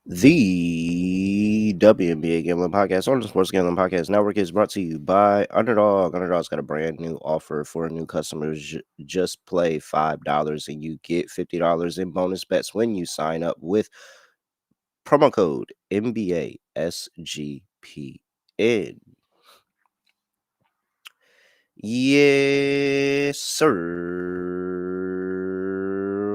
The WNBA Gambling Podcast on the Sports Gambling Podcast Network is brought to you by Underdog. Underdog's got a brand new offer for new customers. Just play $5 and you get $50 in bonus bets when you sign up with promo code NBA SGPN. Yes, sir.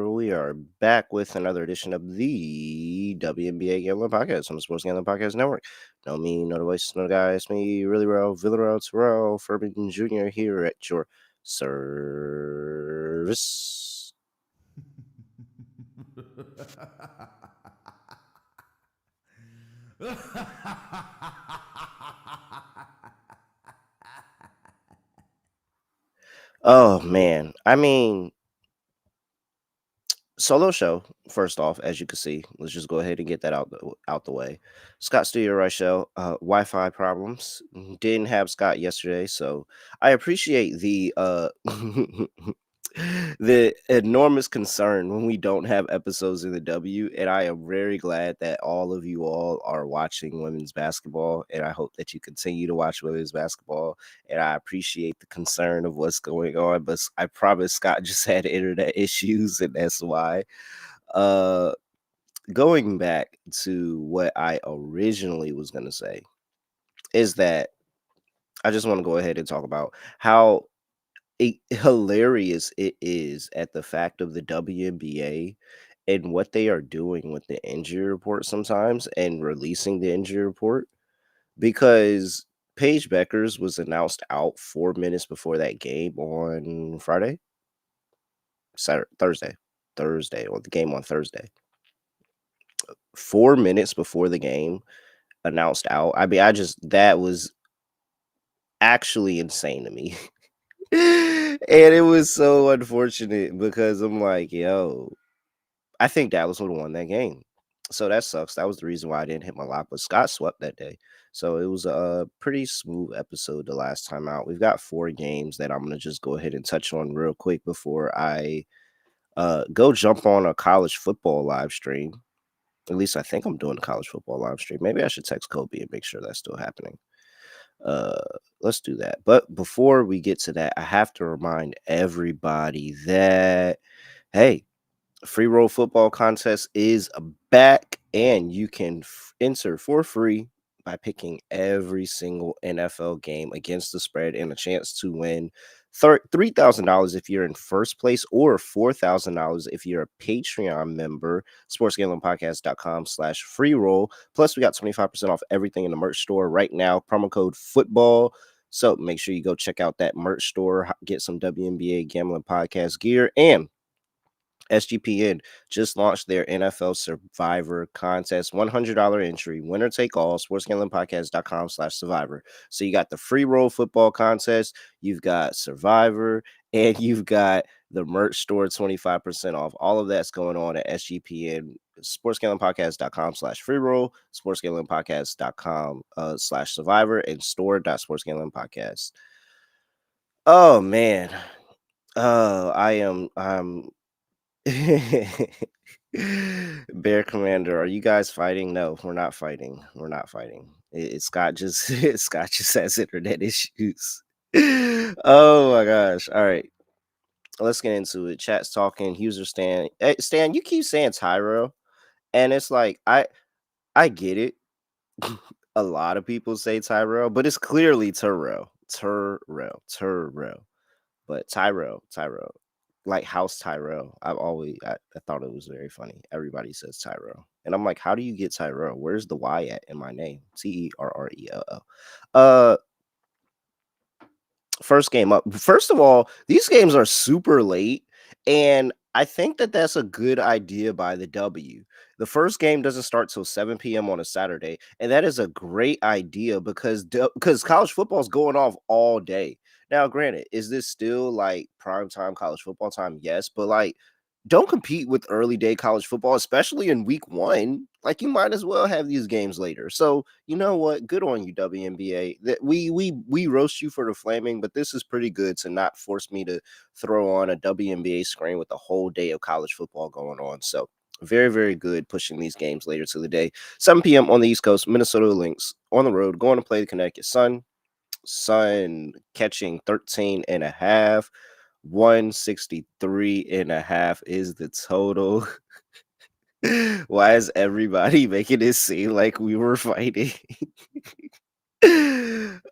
We are back with another edition of the WNBA Gambling Podcast on the Sports Gambling Podcast Network. No me, no the voice, no the guy. It's me, really real, Villarreal, Terrell Furman Jr. here at your service. Oh man, solo show. First off, as you can see, let's just go ahead and get that out the way. Scott Studio Reichel, Wi-Fi problems. Didn't have Scott yesterday, so I appreciate the the enormous concern when we don't have episodes in the W, and I am very glad that all of you all are watching women's basketball, and I hope that you continue to watch women's basketball. And I appreciate the concern of what's going on, but I promise Scott just had internet issues, and that's why. Uh, Going back to what I originally was gonna say is that I just want to go ahead and talk about how hilarious it is at the fact of the WNBA and what they are doing with the injury report sometimes and releasing the injury report, because Paige Beckers was announced out 4 minutes before that game on Friday, Saturday, Thursday, or the game on Thursday. 4 minutes before the game, announced out. I mean, that was actually insane to me. And it was so unfortunate because I'm like, yo, I think Dallas would have won that game. So that sucks. That was the reason why I didn't hit my lock, but Scott swept that day. So it was a pretty smooth episode the last time out. We've got 4 games that I'm going to just go ahead and touch on real quick before I go jump on a college football live stream. At least I think I'm doing a college football live stream. Maybe I should text Kobe and make sure that's still happening. Uh, let's do that. But before we get to that, I have to remind everybody that, hey, free roll football contest is back, and you can enter for free by picking every single NFL game against the spread and a chance to win $3,000 if you're in first place, or $4,000 if you're a Patreon member. sportsgamblingpodcast.com/free roll. Plus, we got 25% off everything in the merch store right now. Promo code football. So make sure you go check out that merch store, get some WNBA Gambling Podcast gear, and SGPN just launched their NFL Survivor contest. $100 entry, winner take all. sportsgamblingpodcast.com/survivor. So you got the free roll football contest, you've got Survivor, and you've got the merch store 25% off. All of that's going on at SGPN. sportsgamblingpodcast.com/free roll, sportsgamblingpodcast.com/survivor, and store.sportsgamblingpodcast. Oh man. Oh, I'm Bear Commander, are you guys fighting? No, we're not fighting. We're not fighting. Scott just Scott just has internet issues. Oh my gosh. All right. Let's get into it. Chat's talking, user Stan. Hey, Stan, you keep saying Tyro, and it's like I get it. A lot of people say Tyrell, but it's clearly Terrell. Terrell. But Tyrell, like House Tyrell. I thought it was very funny. Everybody says Tyrell, and I'm like, how do you get Tyrell? Where's the Y at in my name? Terrell. Uh, First game up. First of all, these games are super late, and I think that that's a good idea by the W. The first game doesn't start till 7 p.m. on a Saturday, and that is a great idea because college football is going off all day. Now, granted, is this still like prime time college football time? Yes, but like, don't compete with early day college football, especially in week one. Like, you might as well have these games later. So you know what? Good on you, WNBA. That we roast you for the flaming, but this is pretty good to not force me to throw on a WNBA screen with a whole day of college football going on. So Very, very good pushing these games later to the day. 7 p.m. on the East Coast, Minnesota Lynx on the road going to play the Connecticut Sun. Sun catching 13 and a half. 163 and a half is the total. Why is everybody making it seem like we were fighting?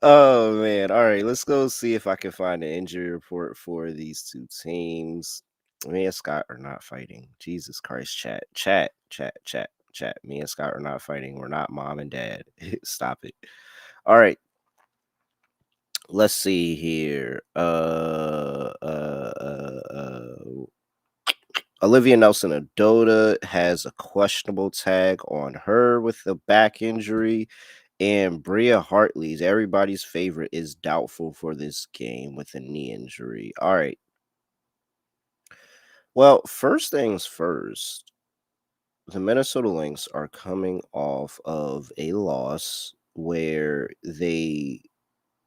Oh man. All right, let's go see if I can find an injury report for these two teams. Me and Scott are not fighting. Jesus Christ, chat. Me and Scott are not fighting. We're not mom and dad. Stop it. All right. Let's see here. Olivia Nelson Adota has a questionable tag on her with a back injury. And Bria Hartley's, everybody's favorite, is doubtful for this game with a knee injury. All right. Well, first things first, the Minnesota Lynx are coming off of a loss where they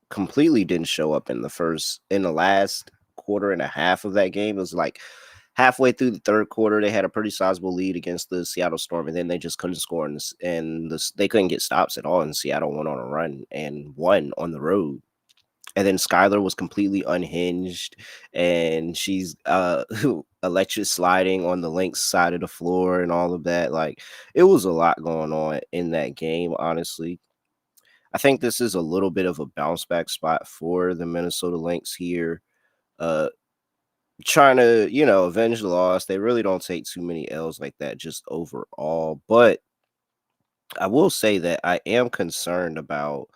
completely didn't show up in the last quarter and a half of that game. It was like halfway through the third quarter, they had a pretty sizable lead against the Seattle Storm, and then they just couldn't score, they couldn't get stops at all. And Seattle went on a run and won on the road. And then Skylar was completely unhinged, and she's electric sliding on the Lynx side of the floor and all of that. Like, it was a lot going on in that game, honestly. I think this is a little bit of a bounce back spot for the Minnesota Lynx here. Uh, Trying to, avenge the loss. They really don't take too many L's like that just overall. But I will say that I am concerned about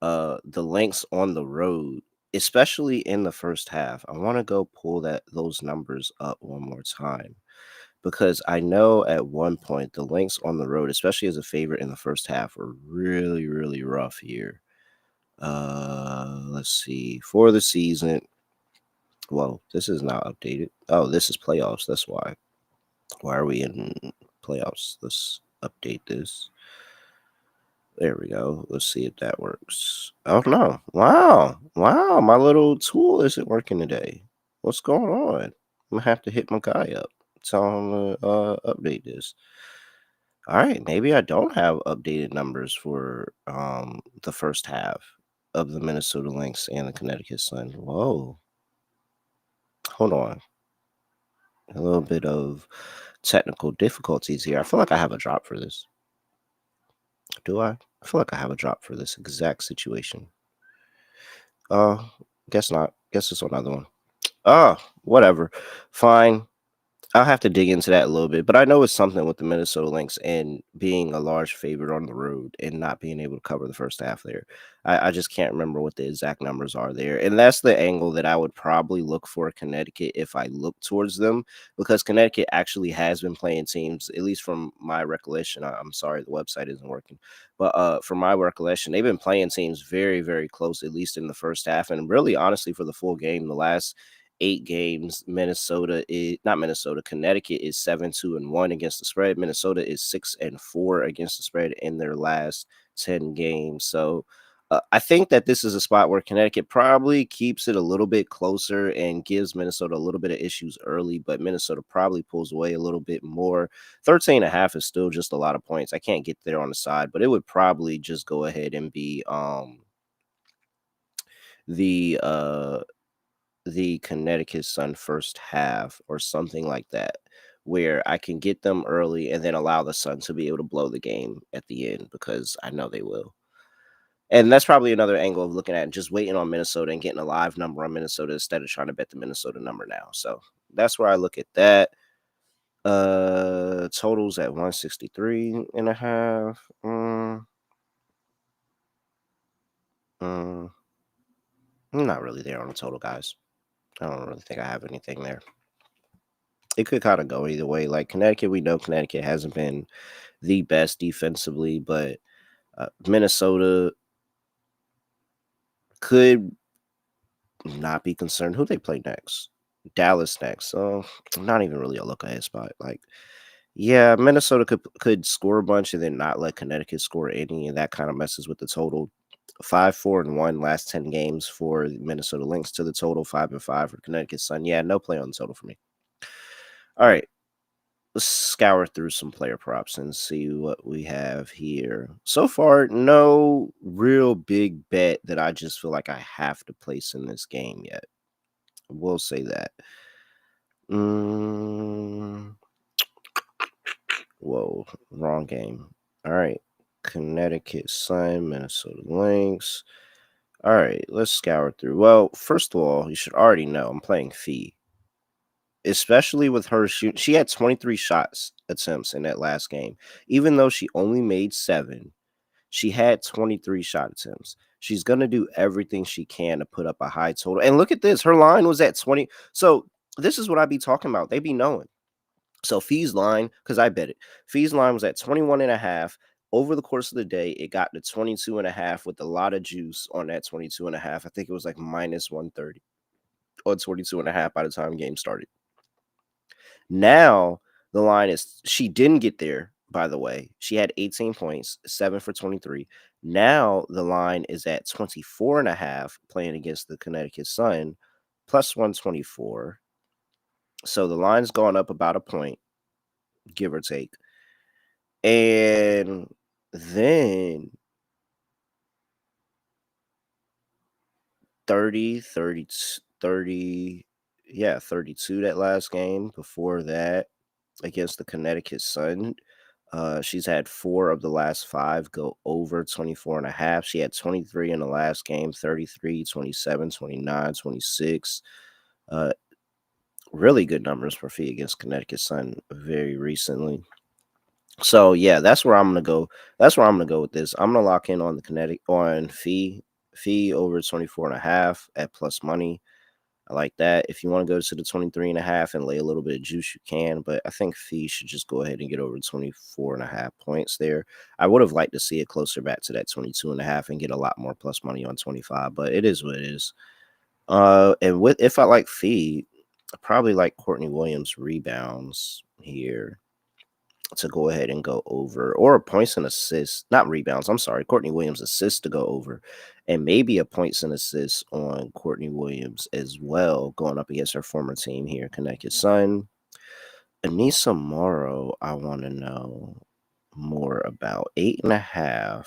the Lynx on the road, especially in the first half. I want to go pull those numbers up one more time because I know at one point the Lynx on the road, especially as a favorite in the first half, were really, really rough here. Let's see. For the season, well, this is not updated. Oh, this is playoffs. That's why. Why are we in playoffs? Let's update this. There we go. Let's see if that works. Oh no. Wow. Wow. My little tool isn't working today. What's going on? I'm gonna have to hit my guy up. Tell him to update this. All right, maybe I don't have updated numbers for the first half of the Minnesota Lynx and the Connecticut Sun. Whoa. Hold on. A little bit of technical difficulties here. I feel like I have a drop for this. Do I? I feel like I have a drop for this exact situation. Guess not. Guess it's another one. Whatever. Fine. I'll have to dig into that a little bit, but I know it's something with the Minnesota Lynx and being a large favorite on the road and not being able to cover the first half there. I just can't remember what the exact numbers are there. And that's the angle that I would probably look for Connecticut if I look towards them, because Connecticut actually has been playing teams, at least from my recollection. I'm sorry, the website isn't working, but from my recollection, they've been playing teams very, very close, at least in the first half. And really, honestly, for the full game, the last 8 games, Connecticut is 7-2-1 against the spread. Minnesota is 6-4 against the spread in their last 10 games. So I think that this is a spot where Connecticut probably keeps it a little bit closer and gives Minnesota a little bit of issues early, but Minnesota probably pulls away a little bit more. 13.5 is still just a lot of points. I can't get there on the side, but it would probably just go ahead and be the Connecticut Sun first half or something like that, where I can get them early and then allow the Sun to be able to blow the game at the end, because I know they will. And that's probably another angle of looking at just waiting on Minnesota and getting a live number on Minnesota instead of trying to bet the Minnesota number now. So that's where I look at that. Totals at 163.5. I'm not really there on the total, guys. I don't really think I have anything there. It could kind of go either way. Like Connecticut, we know Connecticut hasn't been the best defensively, but Minnesota could not be concerned. Who they play next? Dallas next. So not even really a look ahead spot. Like, yeah, Minnesota could score a bunch and then not let Connecticut score any, and that kind of messes with the total. 5-4-1 last 10 games for Minnesota Lynx to the total. 5-5 for Connecticut Sun. Yeah, no play on the total for me. All right. let's scour through some player props and see what we have here. So far, no real big bet that I just feel like I have to place in this game yet. We'll say that. Mm, whoa, wrong game. All right. Connecticut Sun, Minnesota Lynx. All right, let's scour through. Well, first of all, you should already know I'm playing Fee, especially with her shoot. She had 23 shots attempts in that last game. Even though she only made 7, she had 23 shot attempts. She's going to do everything she can to put up a high total. And look at this. Her line was at 20. So this is what I be talking about. They be knowing. So Fee's line, because I bet it, Fee's line was at 21.5. Over the course of the day, it got to 22.5 with a lot of juice on that 22.5. I think it was like minus 130 or 22.5 by the time game started. Now the line is, she didn't get there, by the way. She had 18 points, 7 for 23. Now the line is at 24.5 playing against the Connecticut Sun, plus 124. So the line's gone up about a point, give or take. And then 30, 30, 30, yeah, 32 that last game. Before that, against the Connecticut Sun, she's had 4 of the last 5 go over 24.5. She had 23 in the last game, 33, 27, 29, 26. Really good numbers for Fee against Connecticut Sun very recently. So yeah, that's where I'm gonna go. That's where I'm gonna go with this. I'm gonna lock in on the Connecticut on Fee over 24.5 at plus money. I like that. If you want to go to the 23.5 and lay a little bit of juice, you can. But I think Fee should just go ahead and get over 24.5 points there. I would have liked to see it closer back to that 22.5 and get a lot more plus money on 25. But it is what it is. And with if I like Fee, I probably like Courtney Williams rebounds here to go ahead and go over, or points and assists, not rebounds. I'm sorry, Courtney Williams assists to go over, and maybe a points and assists on Courtney Williams as well, going up against her former team here, Connecticut Sun. Anissa Morrow, I want to know more about. 8.5.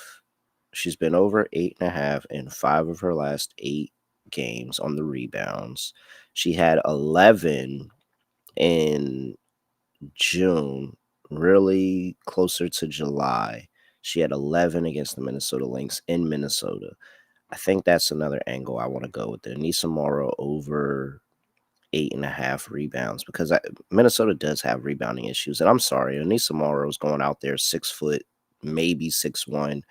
She's been over 8.5 in 5 of her last 8 games on the rebounds. She had 11 in June, really closer to July. She had 11 against the Minnesota Lynx in Minnesota. I think that's another angle I want to go with there. Anissa Morrow over 8.5 rebounds, because Minnesota does have rebounding issues. And I'm sorry, Anissa Morrow is going out there 6 foot, maybe 6'1",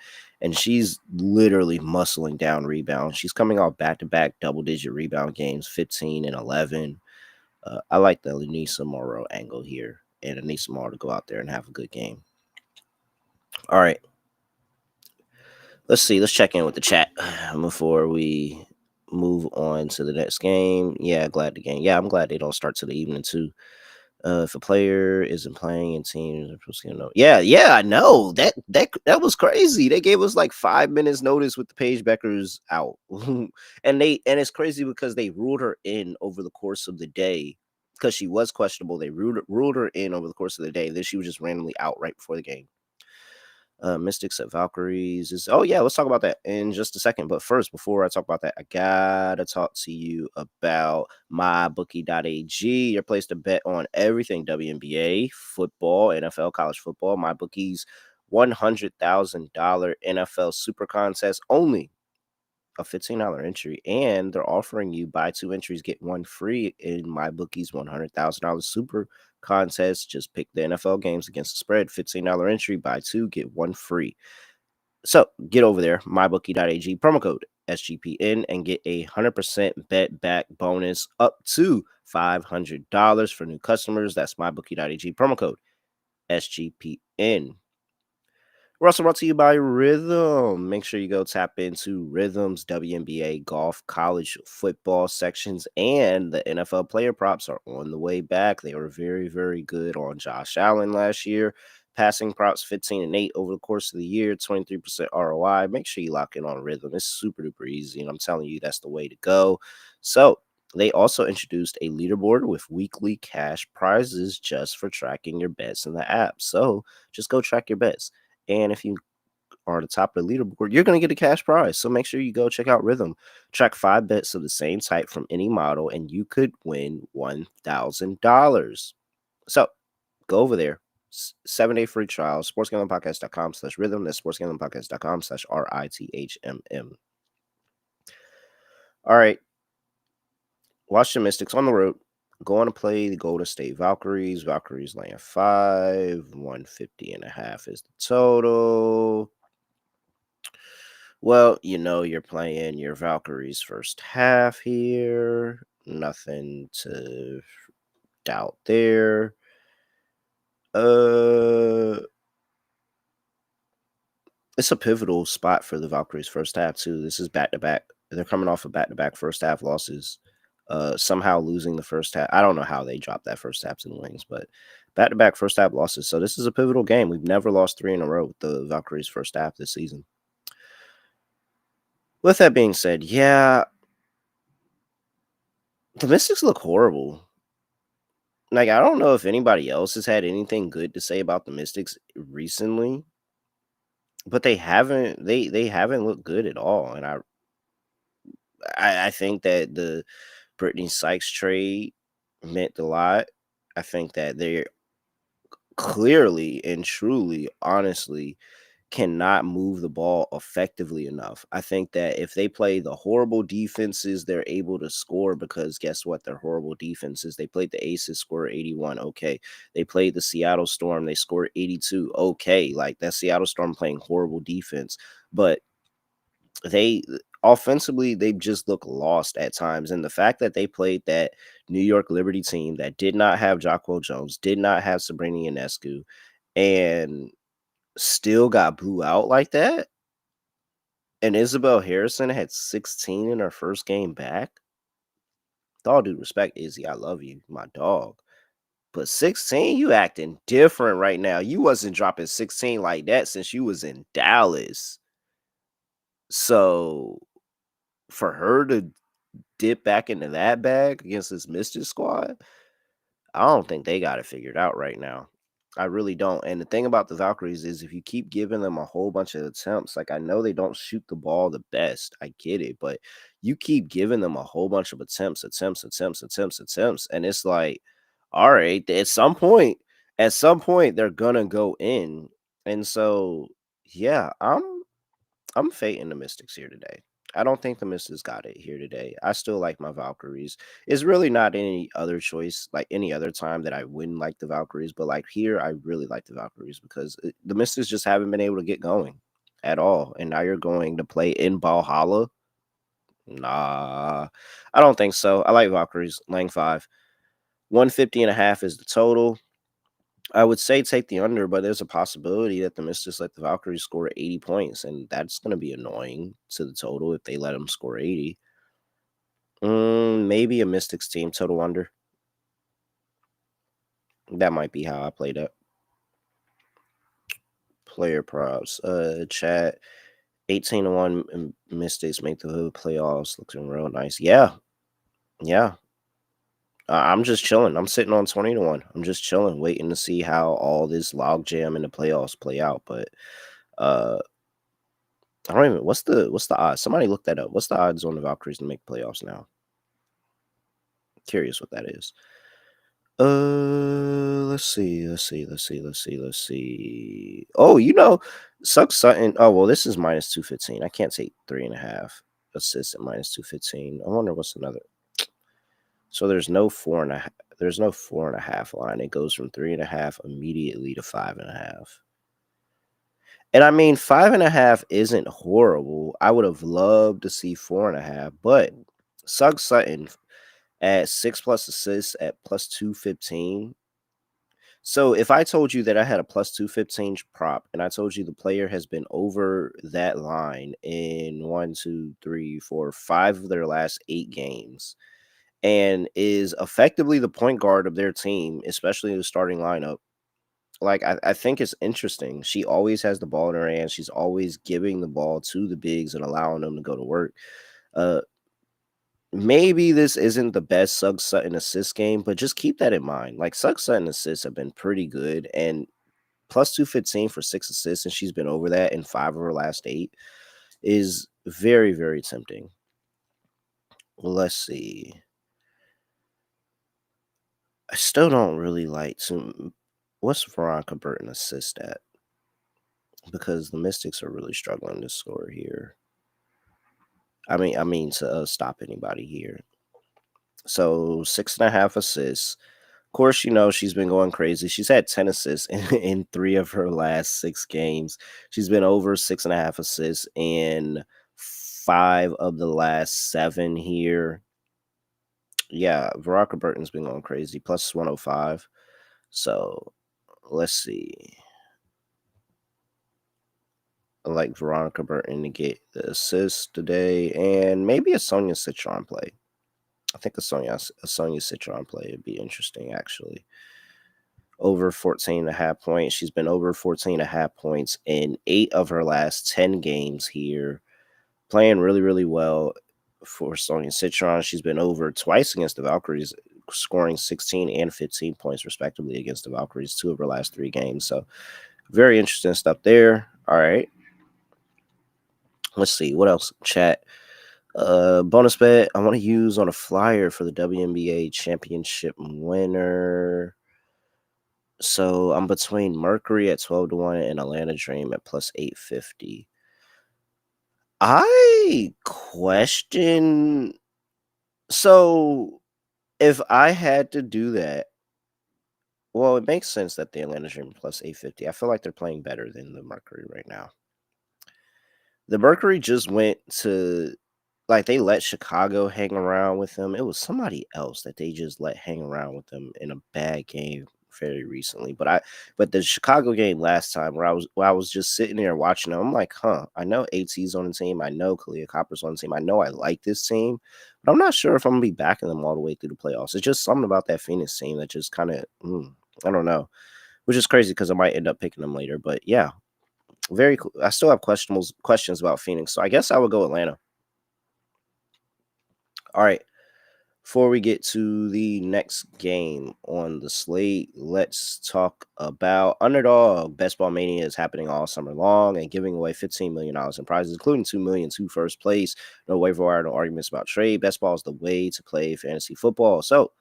and she's literally muscling down rebounds. She's coming off back-to-back double-digit rebound games, 15 and 11. I like the Anissa Morrow angle here, and Anissa Morrow to go out there and have a good game. All right. Let's see. Let's check in with the chat before we move on to the next game. Yeah, glad the game. Yeah, I'm glad they don't start till the evening too. If a player isn't playing in teams, yeah, I know that was crazy. They gave us like 5 minutes notice with the Paige Beckers out, and it's crazy because they ruled her in over the course of the day because she was questionable. They ruled her in over the course of the day. Then she was just randomly out right before the game. Mystics at Valkyries is, oh yeah, let's talk about that in just a second. But first, before I talk about that, I gotta talk to you about mybookie.ag, your place to bet on everything WNBA, football, NFL, college football. MyBookie's $100,000 NFL Super Contest, only a $15 entry, and they're offering you buy 2 entries, get 1 free in MyBookie's $100,000 Super Contest. Just pick the NFL games against the spread, $15 entry, buy 2, get 1 free. So get over there, mybookie.ag, promo code SGPN, and get a 100% bet back bonus up to $500 for new customers. That's mybookie.ag, promo code SGPN. We're also brought to you by Rhythm. Make sure you go tap into Rhythm's WNBA, golf, college football sections, and the NFL player props are on the way back. They were very, very good on Josh Allen last year. Passing props 15 and 8 over the course of the year, 23% ROI. Make sure you lock in on Rhythm. It's super duper easy, and I'm telling you, that's the way to go. So They also introduced a leaderboard with weekly cash prizes just for tracking your bets in the app. So just go track your bets. And if you are at the top of the leaderboard, you're going to get a cash prize. So make sure you go check out Rhythm. Track 5 bets of the same type from any model, and you could win $1,000. So go over there. 7-day free trial, sportsgamblingpodcast.com/rhythm. That's sportsgamblingpodcast.com/RITHMM. All right. Washington Mystics on the road. Going to play the Golden State Valkyries. Valkyries laying 5. 150.5 is the total. Well, you're playing your Valkyries first half here. Nothing to doubt there. It's a pivotal spot for the Valkyries first half too. This is back-to-back. They're coming off of back-to-back first half losses. Somehow losing the first half. I don't know how they dropped that first half to the Wings, but back-to-back first half losses. So this is a pivotal game. We've never lost 3 in a row with the Valkyries first half this season. With that being said, yeah, the Mystics look horrible. Like, I don't know if anybody else has had anything good to say about the Mystics recently, but they haven't. They haven't looked good at all, and I think that the Brittany Sykes trade meant a lot. I think that they're clearly and truly, honestly, cannot move the ball effectively enough. I think that if they play the horrible defenses, they're able to score because guess what? They're horrible defenses. They played the Aces, scored 81. Okay. They played the Seattle Storm, they scored 82. Okay. Like that Seattle Storm playing horrible defense. But they offensively, they just look lost at times. And the fact that they played that New York Liberty team that did not have Jocko Jones, did not have Sabrina Ionescu, and still got blew out like that. And Isabel Harrison had 16 in her first game back. With all due respect, Izzy, I love you, my dog. But 16, you acting different right now. You wasn't dropping 16 like that since you was in Dallas. So for her to dip back into that bag against this Mystic squad, I don't think they got it figured out right now. I really don't. And the thing about the Valkyries is if you keep giving them a whole bunch of attempts, like I know they don't shoot the ball the best. I get it, but you keep giving them a whole bunch of attempts. And it's like, all right, at some point, they're gonna go in. And so, yeah, I'm fading the Mystics here today. I don't think the Mystics got it here today. I still like my Valkyries. It's really not any other choice, like any other time that I wouldn't like the Valkyries, but like here, I really like the Valkyries because the Mystics just haven't been able to get going at all. And now you're going to play in Valhalla. Nah, I don't think so. I like Valkyries, laying 5. 150.5 is the total. I would say take the under, but there's a possibility that the Mystics let the Valkyries score 80 points, and that's going to be annoying to the total if they let them score 80. Maybe a Mystics team total under. That might be how I played it. Player props. Chat 18-1 Mystics make the hood playoffs. Looking real nice. Yeah. I'm just chilling. I'm sitting on 20-1. I'm just chilling, waiting to see how all this logjam in the playoffs play out. But I don't even. What's the odds? Somebody look that up. What's the odds on the Valkyries to make playoffs now? Curious what that is. Let's see. Oh, Suck Sutton. Oh well, this is minus 215. I can't take 3.5 assists at minus 215. I wonder what's another. So there's no 4.5. There's no 4.5 line. It goes from 3.5 immediately to 5.5. And I mean, 5.5 isn't horrible. I would have loved to see 4.5, but Sugg Sutton at 6+ assists at plus 215. So if I told you that I had a plus 215 prop and I told you the player has been over that line in 1, 2, 3, 4, 5 of their last 8 games and is effectively the point guard of their team, especially the starting lineup, like I think it's interesting. She always has the ball in her hands. She's always giving the ball to the bigs and allowing them to go to work. Uh, maybe this isn't the best Suggs Sutton assist game, but just keep that in mind. Like Suggs Sutton assists have been pretty good, and plus 215 for 6 assists, and she's been over that in 5 of her last 8 is very, very tempting. Let's see. I still don't really like to. What's Veronica Burton assist at? Because the Mystics are really struggling to score here. I mean to stop anybody here. So 6.5 assists. Of course, she's been going crazy. She's had 10 assists in 3 of her last 6 games. She's been over 6.5 assists in 5 of the last 7 here. Yeah, Veronica Burton's been going crazy. Plus 105. So let's see. I like Veronica Burton to get the assist today, and maybe a Sonia Citron play. I think a Sonia Citron play would be interesting, actually. Over 14.5 points. She's been over 14.5 points in 8 of her last 10 games here. Playing really, really well for Sonia Citron. She's been over twice against the Valkyries, scoring 16 and 15 points, respectively, against the Valkyries, 2 of her last 3 games. So, very interesting stuff there. All right. Let's see. What else? Chat. Bonus bet I want to use on a flyer for the WNBA championship winner. So I'm between Mercury at 12-1 and Atlanta Dream at plus 850. I question. So if I had to do that, well, it makes sense that the Atlanta Dream plus 850. I feel like they're playing better than the Mercury right now. The Mercury just went to, like, they let Chicago hang around with them. It was somebody else that they just let hang around with them in a bad game very recently. But the Chicago game last time where I was just sitting there watching them, I'm like, I know AT's on the team. I know Kalia Copper's on the team. I know I like this team, but I'm not sure if I'm gonna be backing them all the way through the playoffs. It's just something about that Phoenix team that just kind of, I don't know, which is crazy because I might end up picking them later. But yeah, very cool. I still have questions about Phoenix, so I guess I would go Atlanta. All right. Before we get to the next game on the slate, let's talk about Underdog. Best Ball Mania is happening all summer long and giving away $15 million in prizes, including $2 million to first place. No waiver wire, no arguments about trade. Best Ball is the way to play fantasy football. So,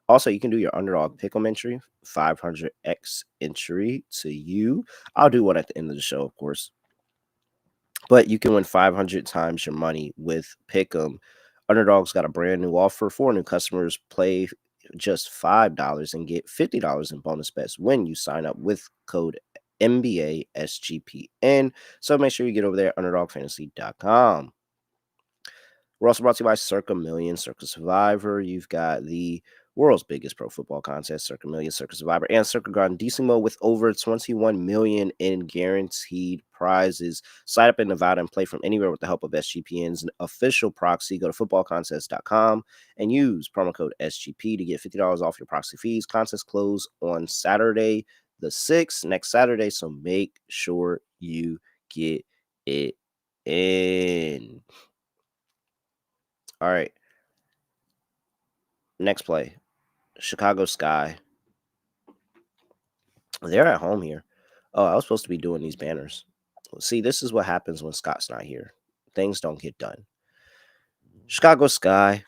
also, you can do your Underdog Pick'em entry, 500x entry to you. I'll do one at the end of the show, of course. But you can win 500 times your money with Pick'em. Underdog's got a brand new offer for new customers. Play just $5 and get $50 in bonus bets when you sign up with code NBA SGPN. So make sure you get over there at underdogfantasy.com. We're also brought to you by Circa Million, Circa Survivor. You've got the world's biggest pro football contest, Circa Million, Circa Survivor, and Circa Grandissimo with over 21 million in guaranteed prizes. Sign up in Nevada and play from anywhere with the help of SGPN's official proxy. Go to footballcontest.com and use promo code SGP to get $50 off your proxy fees. Contests close on Saturday the 6th, next Saturday, so make sure you get it in. All right. Next play. Chicago Sky. They're at home here. Oh, I was supposed to be doing these banners. See, this is what happens when Scott's not here. Things don't get done. Chicago Sky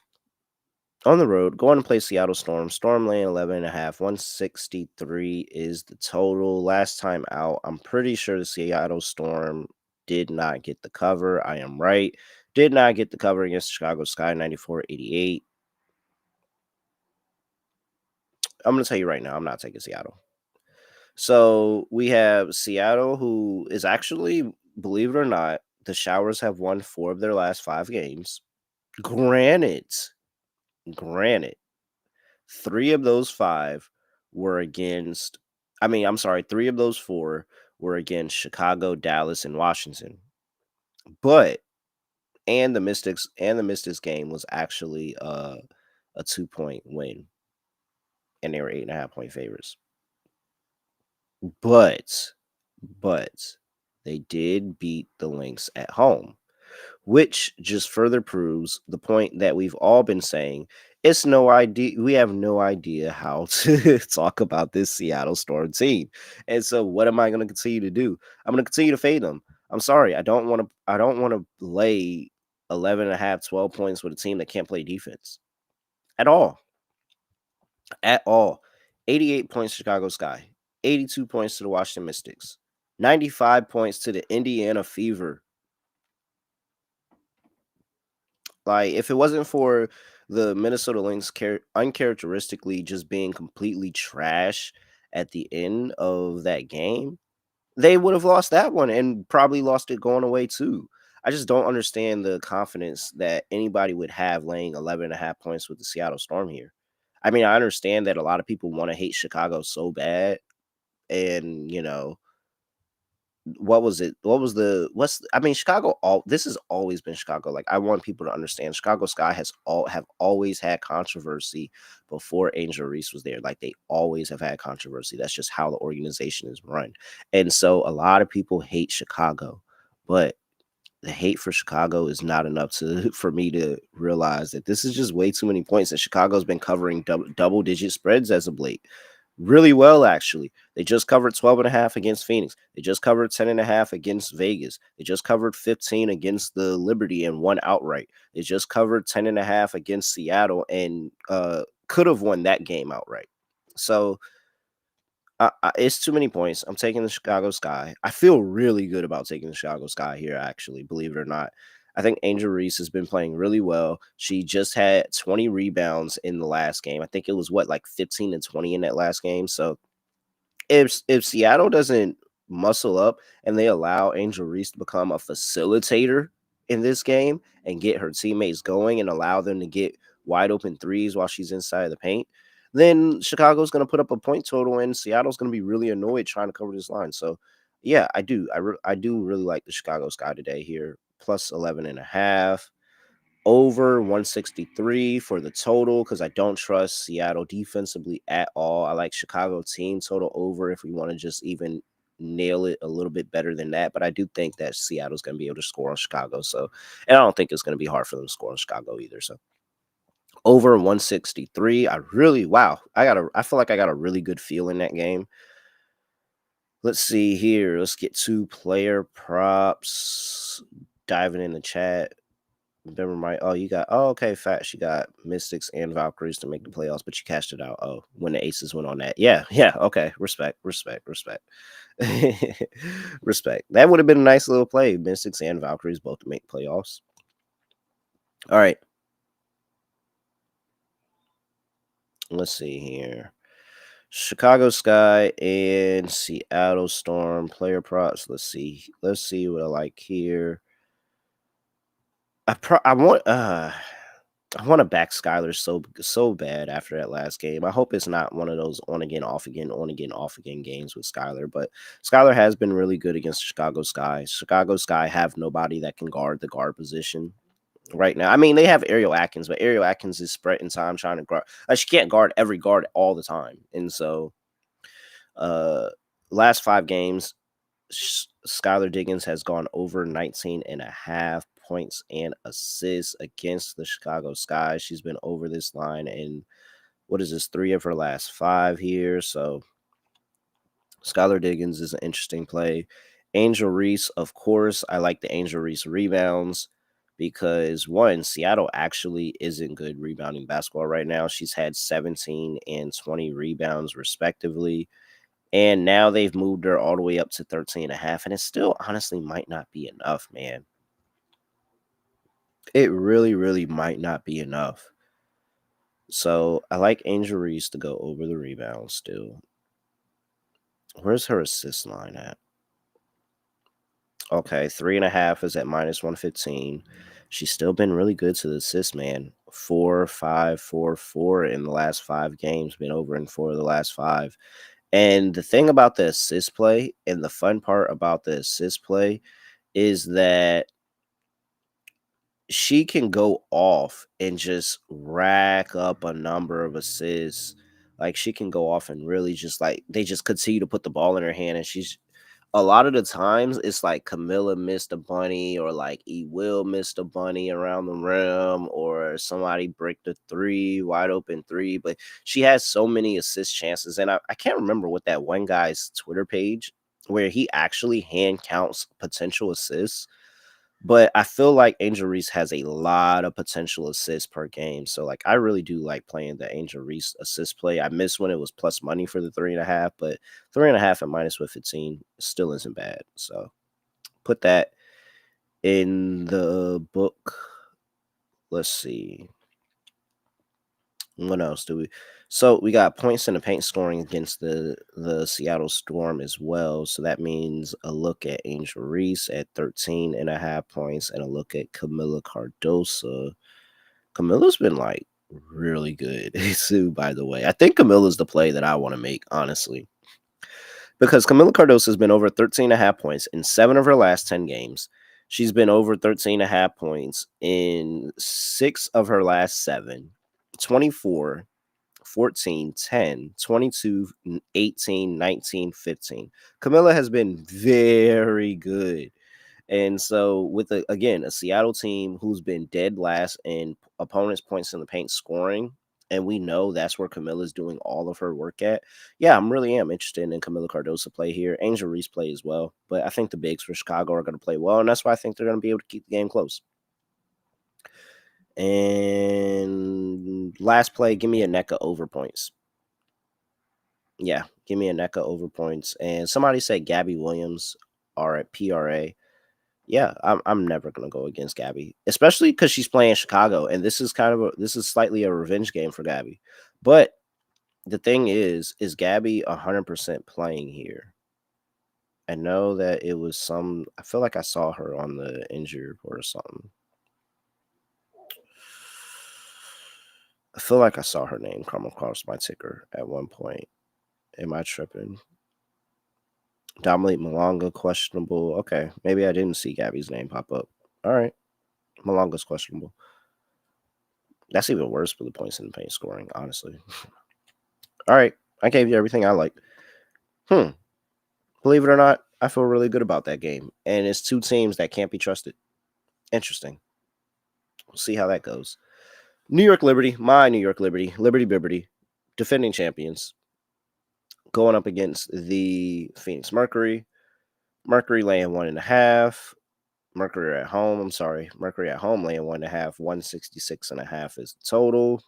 on the road, going to play Seattle Storm. Storm laying 11.5. 163 is the total. Last time out, I'm pretty sure the Seattle Storm did not get the cover. I am right. Did not get the cover against Chicago Sky, 94-88. I'm going to tell you right now, I'm not taking Seattle. So we have Seattle, who is actually, believe it or not, the Showers have won 4 of their last 5 games. Granted, 3 of those 5 were against, I'm sorry, 3 of those 4 were against Chicago, Dallas, and Washington. But, and the Mystics game was actually a 2-point win. And they were 8.5-point favorites. But they did beat the Lynx at home, which just further proves the point that we've all been saying. It's no idea. We have no idea how to talk about this Seattle Storm team. And so what am I going to continue to do? I'm going to continue to fade them. I'm sorry. I don't want to lay 11 and a half, 12 points with a team that can't play defense at all. At all. 88 points Chicago Sky, 82 points to the Washington Mystics, 95 points to the Indiana Fever. Like, if it wasn't for the Minnesota Lynx uncharacteristically just being completely trash at the end of that game, they would have lost that one and probably lost it going away too. I just don't understand the confidence that anybody would have laying 11 and a half points with the Seattle Storm here. I mean, I understand that a lot of people want to hate Chicago so bad. And, what was it? I mean, Chicago, this has always been Chicago. Like, I want people to understand Chicago Sky have always had controversy before Angel Reese was there. Like, they always have had controversy. That's just how the organization is run. And so a lot of people hate Chicago, but the hate for Chicago is not enough for me to realize that this is just way too many points. And Chicago's been covering double digit spreads as of late. Really well, actually. They just covered 12 and a half against Phoenix. They just covered 10 and a half against Vegas. They just covered 15 against the Liberty and won outright. They just covered 10 and a half against Seattle and could have won that game outright. So it's too many points. I'm taking the Chicago Sky. I feel really good about taking the Chicago Sky here, actually, believe it or not. I think Angel Reese has been playing really well. She just had 20 rebounds in the last game. I think it was like 15 and 20 in that last game. So if Seattle doesn't muscle up and they allow Angel Reese to become a facilitator in this game and get her teammates going and allow them to get wide open threes while she's inside the paint, then Chicago's going to put up a point total and Seattle's going to be really annoyed trying to cover this line. So, yeah, I do. I do really like the Chicago Sky today here, plus 11 and a half. Over 163 for the total because I don't trust Seattle defensively at all. I like Chicago team total over if we want to just even nail it a little bit better than that. But I do think that Seattle's going to be able to score on Chicago. So, and I don't think it's going to be hard for them to score on Chicago either. So, over 163. Wow. I feel like I got a really good feel in that game. Let's see here. Let's get to player props. Diving in the chat. Okay, facts. You got Mystics and Valkyries to make the playoffs, but you cashed it out. Oh, when the Aces went on that. Yeah, okay. Respect. Respect. That would have been a nice little play. Mystics and Valkyries both to make playoffs. All right. Let's see here. Chicago Sky and Seattle Storm player props. Let's see what I like here. I want to back Skylar so bad after that last game. I hope it's not one of those on again, off again games with Skylar. But Skylar has been really good against Chicago Sky. Chicago Sky have nobody that can guard the guard position right now. I mean, they have Ariel Atkins, but Ariel Atkins is spreading time trying to guard. She can't guard every guard all the time. And so last 5 games, Skylar Diggins has gone over 19 and a half points and assists against the Chicago Sky. She's been over this line in, 3 of her last 5 here. So Skylar Diggins is an interesting play. Angel Reese, of course, I like the Angel Reese rebounds because, one, Seattle actually isn't good rebounding basketball right now. She's had 17 and 20 rebounds respectively. And now they've moved her all the way up to 13 and a half. And it still honestly might not be enough, man. It really, really might not be enough. So I like Angel Reese to go over the rebound still. Where's her assist line at? Okay, 3.5 is at minus 115. She's still been really good to the assist, man. 4, 5, 4, 4 in the last 5 games. Been over in 4 of the last 5. And the thing about the assist play and the fun part about the assist play is that she can go off and just rack up a number of assists. Like, she can go off and really just, like, they just continue to put the ball in her hand and she's a lot of the times it's like Camilla missed a bunny, or like E Will missed a bunny around the rim, or somebody bricked a three, wide open three. But she has so many assist chances. And I can't remember what that one guy's Twitter page where he actually hand counts potential assists. But I feel like Angel Reese has a lot of potential assists per game. So, like, I really do like playing the Angel Reese assist play. I miss when it was plus money for the 3.5, but 3.5 and minus with 15 still isn't bad. So, put that in the book. Let's see. What else do we? So we got points in the paint scoring against the Seattle Storm as well. So that means a look at Angel Reese at 13.5 points, and a look at Camila Cardosa. Camilla's been like really good too, by the way. I think Camilla's the play that I want to make, honestly. Because Camila Cardosa has been over 13.5 points in 7 of her last 10 games. She's been over 13.5 points in 6 of her last 7. 24, 14, 10, 22, 18, 19, 15. Camilla has been very good. And so with a Seattle team who's been dead last in opponents' points in the paint scoring, and we know that's where Camilla's doing all of her work at. Yeah, I'm really interested in Camila Cardosa play here. Angel Reese play as well. But I think the bigs for Chicago are going to play well, and that's why I think they're going to be able to keep the game close. And last play, give me a NECA over points. Yeah, give me a NECA over points. And somebody said Gabby Williams are at PRA. Yeah, I'm never gonna go against Gabby, especially because she's playing Chicago, and this is slightly a revenge game for Gabby. But the thing is Gabby 100% playing here? I know that it was some. I feel like I saw her on the injury report or something. I feel like I saw her name come across my ticker at one point. Am I tripping? Dominique Malonga, questionable. Okay, maybe I didn't see Gabby's name pop up. All right, Malonga's questionable. That's even worse for the points in the paint scoring, honestly. All right, I gave you everything I like. Believe it or not, I feel really good about that game. And it's two teams that can't be trusted. Interesting. We'll see how that goes. New York Liberty, my New York Liberty, Liberty Bibberty, defending champions, going up against the Phoenix Mercury. Mercury laying 1.5. Mercury at home. I'm sorry. Mercury at home laying 1.5. 166.5 is the total.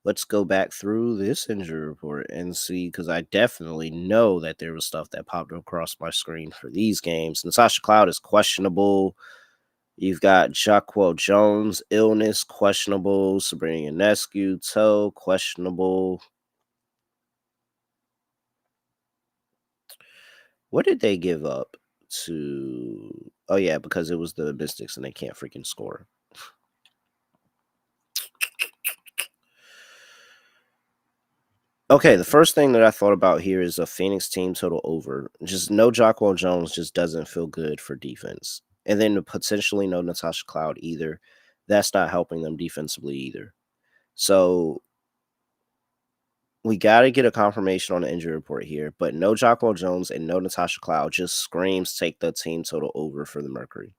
Let's go back through this injury report and see, because I definitely know that there was stuff that popped across my screen for these games. Natasha Cloud is questionable. You've got Jacquel Jones, illness, questionable. Sabrina Ionescu, toe, questionable. What did they give up to? Oh, yeah, because it was the Mystics and they can't freaking score. Okay, the first thing that I thought about here is a Phoenix team total over. Just no Jacquel Jones just doesn't feel good for defense. And then potentially no Natasha Cloud either. That's not helping them defensively either. So we got to get a confirmation on the injury report here. But no Jacquel Jones and no Natasha Cloud just screams take the team total over for the Mercury.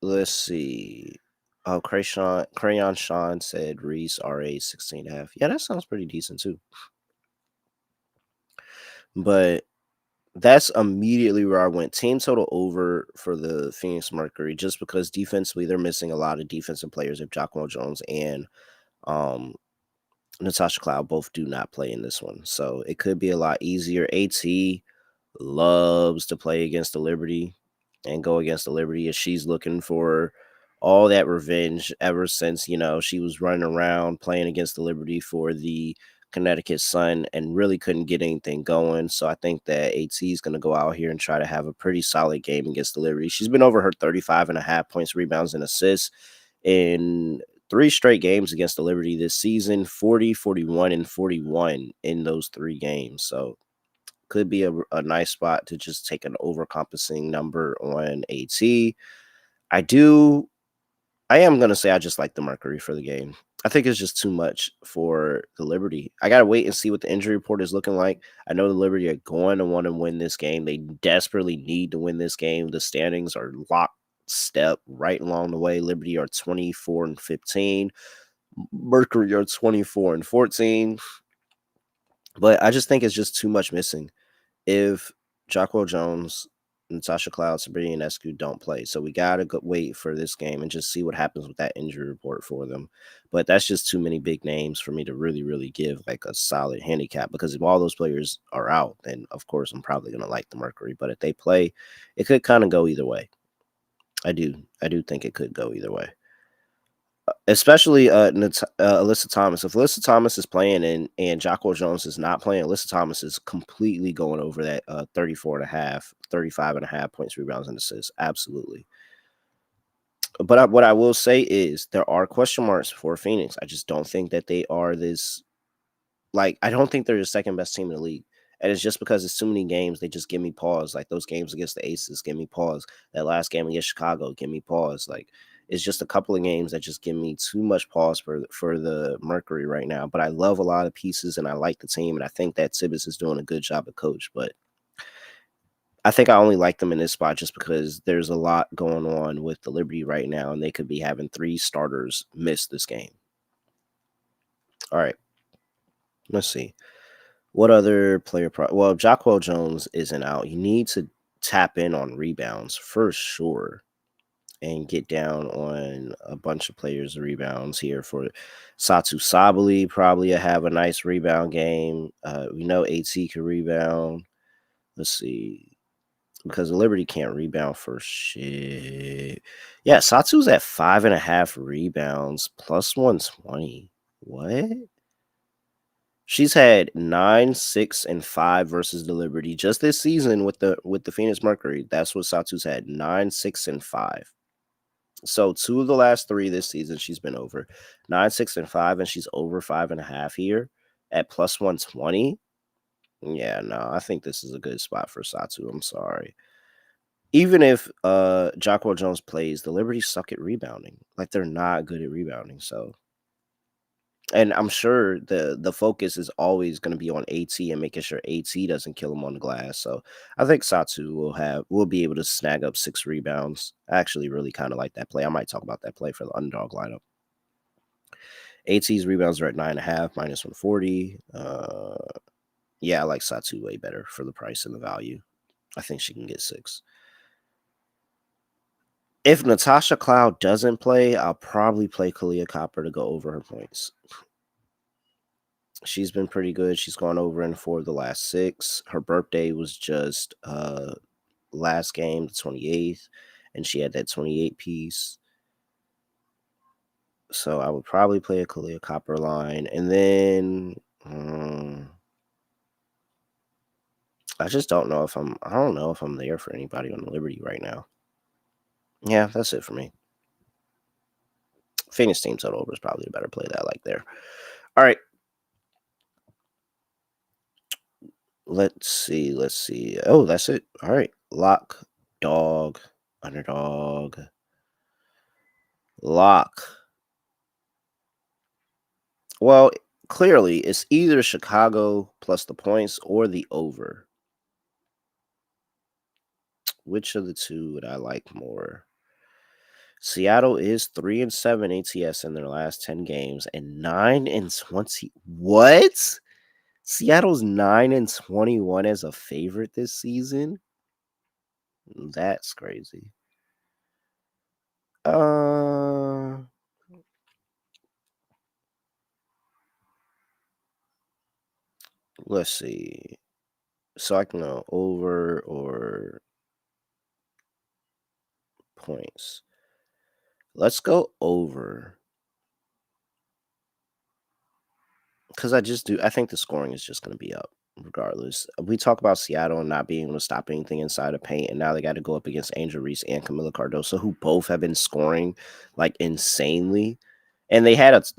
Let's see. Oh, Crayon Sean said Reese RA 16.5. Yeah, that sounds pretty decent too. But that's immediately where I went. Team total over for the Phoenix Mercury, just because defensively they're missing a lot of defensive players if Jacquel Jones and Natasha Cloud both do not play in this one. So it could be a lot easier. AT loves to play against the Liberty and go against the Liberty, as she's looking for all that revenge ever since, she was running around playing against the Liberty for the Connecticut Sun and really couldn't get anything going. So I think that AT is going to go out here and try to have a pretty solid game against the Liberty. She's been over her 35.5 points, rebounds, and assists in 3 straight games against the Liberty this season, 40, 41, and 41 in those 3 games. So could be a nice spot to just take an overcompensating number on AT. I do I am gonna say I just like the Mercury for the game. I think it's just too much for the Liberty. I gotta wait and see what the injury report is looking like. I know the Liberty are going to want to win this game. They desperately need to win this game. The standings are locked step right along the way. Liberty are 24-15. Mercury are 24-14. But I just think it's just too much missing. If Jacquel Jones, Natasha Cloud, Sabrina and Escu don't play. So we got to wait for this game and just see what happens with that injury report for them. But that's just too many big names for me to really, really give like a solid handicap, because if all those players are out, then of course I'm probably going to like the Mercury. But if they play, it could kind of go either way. I do think it could go either way. Especially Alyssa Thomas. If Alyssa Thomas is playing and Jocko Jones is not playing, Alyssa Thomas is completely going over that 35 and a half points, rebounds, and assists. Absolutely. But what I will say is there are question marks for Phoenix. I just don't think that they are this. Like, I don't think they're the second best team in the league. And it's just because it's too many games, they just give me pause. Like those games against the Aces, give me pause. That last game against Chicago, give me pause. Like, it's just a couple of games that just give me too much pause for the Mercury right now. But I love a lot of pieces and I like the team. And I think that Tibbs is doing a good job of coach. But I think I only like them in this spot just because there's a lot going on with the Liberty right now. And they could be having 3 starters miss this game. All right. Let's see. What other player? Well, Jockwell Jones isn't out. You need to tap in on rebounds for sure and get down on a bunch of players' rebounds here for Satu Sabali. Probably have a nice rebound game. We know AT can rebound. Let's see. Because the Liberty can't rebound for shit. Yeah, Satu's at 5.5 rebounds plus 120. What? She's had 9, 6, and 5 versus the Liberty just this season with the Phoenix Mercury. That's what Satu's had, 9, 6, and 5. So 2 of the last 3 this season she's been over 9, 6, and 5, and she's over 5.5 here at plus 120. Yeah, no, I think this is a good spot for Satu. I'm sorry. Even if Jocko Jones plays, the Liberty suck at rebounding. Like, they're not good at rebounding. So, and I'm sure the focus is always going to be on AT and making sure AT doesn't kill him on the glass. So I think Satu will be able to snag up 6 rebounds. I actually really kind of like that play. I might talk about that play for the underdog lineup. AT's rebounds are at 9.5 minus 140. Yeah, I like Satu way better for the price and the value. I think she can get 6. If Natasha Cloud doesn't play, I'll probably play Kalia Copper to go over her points. She's been pretty good. She's gone over in 4 of the last 6. Her birthday was just last game, the 28th, and she had that 28 piece. So I would probably play a Kalia Copper line. And then I just don't know if I don't know if I'm there for anybody on the Liberty right now. Yeah, that's it for me. Phoenix team total over is probably a better play that I like there. All right. Let's see. Oh, that's it. All right. Lock, dog, underdog, lock. Well, clearly it's either Chicago plus the points or the over. Which of the two would I like more? Seattle is 3-7 ATS in their last 10 games and 9-20. What? Seattle's 9-21 as a favorite this season? That's crazy. Let's see. So I can go over or points. Let's go over. Because I think the scoring is just going to be up regardless. We talk about Seattle and not being able to stop anything inside of paint, and now they got to go up against Angel Reese and Camila Cardoso, who both have been scoring like insanely. And they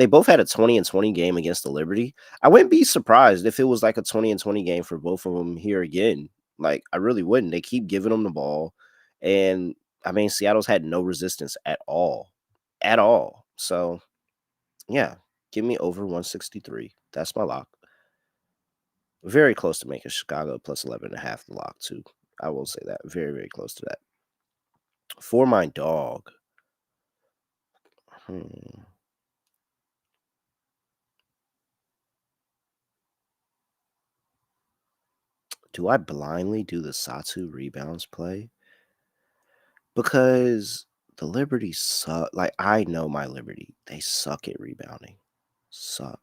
both had a 20-20 game against the Liberty. I wouldn't be surprised if it was like a 20-20 game for both of them here again. Like, I really wouldn't. They keep giving them the ball. And I mean, Seattle's had no resistance at all. at all. So, yeah, give me over 163. That's my lock. Very close to making Chicago plus 11.5 the lock, too. I will say that. Very, very close to that. For my dog, hmm, do I blindly do the Satu rebounds play? Because the Liberty suck. Like, I know my Liberty. They suck at rebounding. Suck.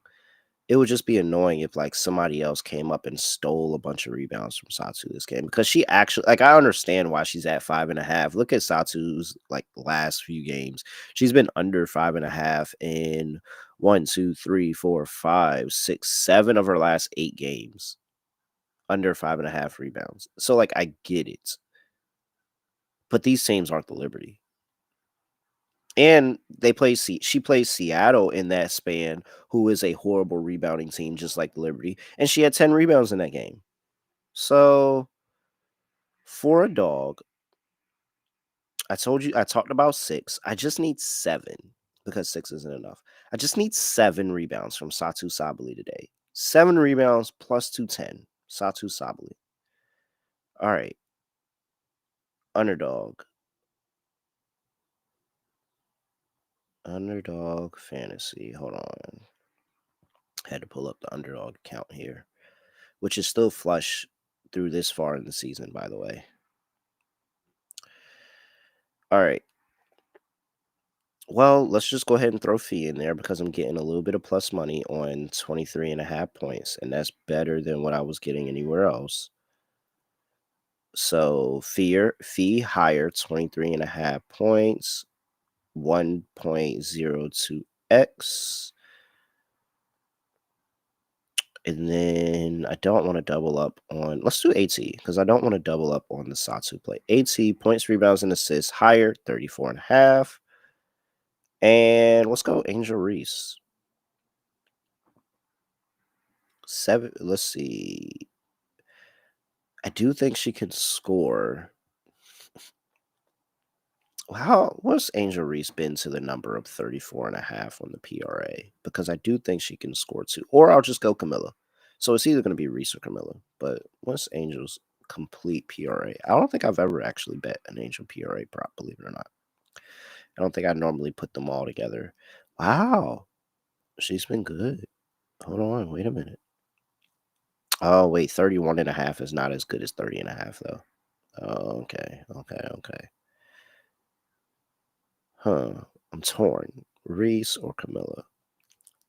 It would just be annoying if, like, somebody else came up and stole a bunch of rebounds from Satu this game, because she actually, like, I understand why she's at 5.5. Look at Satu's, like, last few games. She's been under 5.5 in 1, 2, 3, 4, 5, 6, 7 of her last 8 games. Under 5.5 rebounds. So, like, I get it. But these teams aren't the Liberty. And she plays Seattle in that span, who is a horrible rebounding team, just like the Liberty, and she had 10 rebounds in that game. So, for a dog, I told you I talked about 6. I just need 7 because 6 isn't enough. I just need 7 rebounds from Satu Sabali today. 7 rebounds plus 210. Satu Sabali. All right. Underdog. Underdog Fantasy. Hold on. Had to pull up the underdog account here, which is still flush through this far in the season, by the way. All right. Well, let's just go ahead and throw fee in there because I'm getting a little bit of plus money on 23.5 points, and that's better than what I was getting anywhere else. So fee higher, 23.5 points, 1.02x. And then I don't want to double up on, let's do AT because I don't want to double up on the Satu play. AT, points, rebounds, and assists higher, 34.5. And let's go Angel Reese. 7. Let's see. I do think she can score. What's Angel Reese been to the number of 34.5 on the PRA? Because I do think she can score too. Or I'll just go Camilla. So it's either going to be Reese or Camilla. But what's Angel's complete PRA? I don't think I've ever actually bet an Angel PRA prop, believe it or not. I don't think I normally put them all together. Wow. She's been good. Hold on. Wait a minute. Oh, wait. 31.5 is not as good as 30.5, though. Oh, okay. Huh. I'm torn. Reese or Camilla?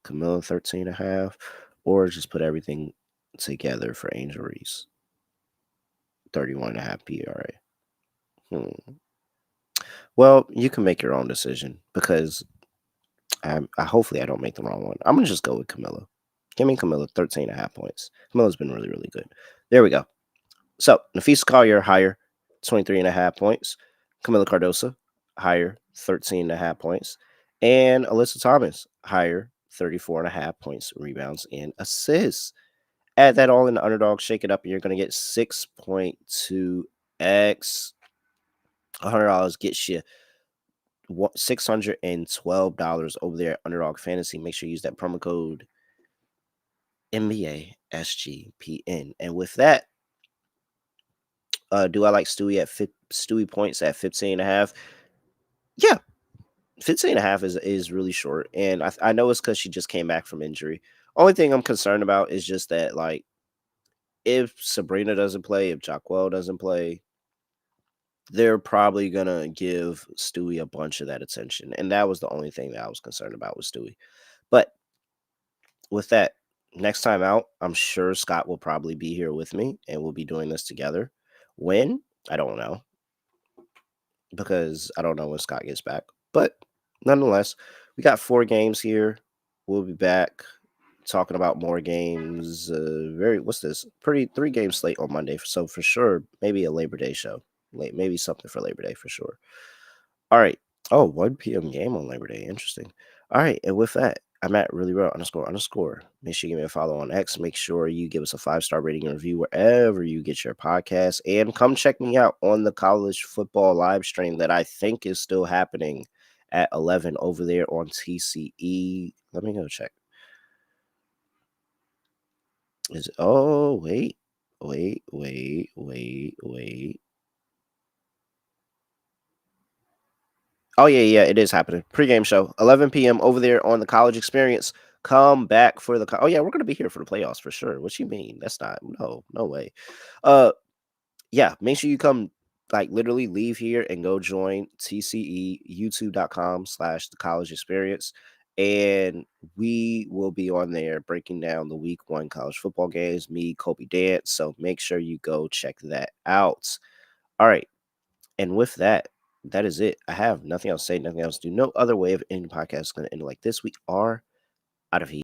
Camilla 13.5, or just put everything together for Angel Reese. 31.5 PRA. Well, you can make your own decision because hopefully I don't make the wrong one. I'm gonna just go with Camilla. Give me Camilla 13.5 points. Camilla's been really, really good. There we go. So Nafisa Collier higher, 23.5 points. Camilla Cardosa higher, 13.5 points. And Alyssa Thomas higher, 34.5 points, rebounds, and assists. Add that all in the underdog, shake it up, and you're going to get 6.2x. $100 gets you $612 over there at Underdog Fantasy. Make sure you use that promo code NBA SGPN. And with that, do I like Stewie points at 15.5? Yeah, 15.5 is really short. And I know it's because she just came back from injury. Only thing I'm concerned about is just that, like, if Sabrina doesn't play, if Jacquel doesn't play, they're probably going to give Stewie a bunch of that attention. And that was the only thing that I was concerned about with Stewie. But with that, next time out, I'm sure Scott will probably be here with me and we'll be doing this together. When? I don't know, because I don't know when Scott gets back. But nonetheless, we got 4 games here. We'll be back talking about more games. What's this? Pretty 3 game slate on Monday. So for sure, maybe a Labor Day show. Maybe something for Labor Day for sure. All right. Oh, 1 p.m. game on Labor Day. Interesting. All right. And with that, I'm at really real __. Make sure you give me a follow on X. Make sure you give us a 5-star rating and review wherever you get your podcast. And come check me out on the college football live stream that I think is still happening at 11 over there on TCE. Let me go check. Wait. Oh, yeah, it is happening. Pre-game show, 11 p.m. over there on the College Experience. Come back for the oh, yeah, we're gonna be here for the playoffs for sure. What you mean? That's not no way. Uh yeah, make sure you come, like, literally leave here and go join TCE, youtube.com/the college experience. And we will be on there breaking down the week 1 college football games, me, Kobe Dance. So make sure you go check that out. All right. And with that, that is it. I have nothing else to say, nothing else to do. No other way of ending the podcast is going to end like this. We are out of here.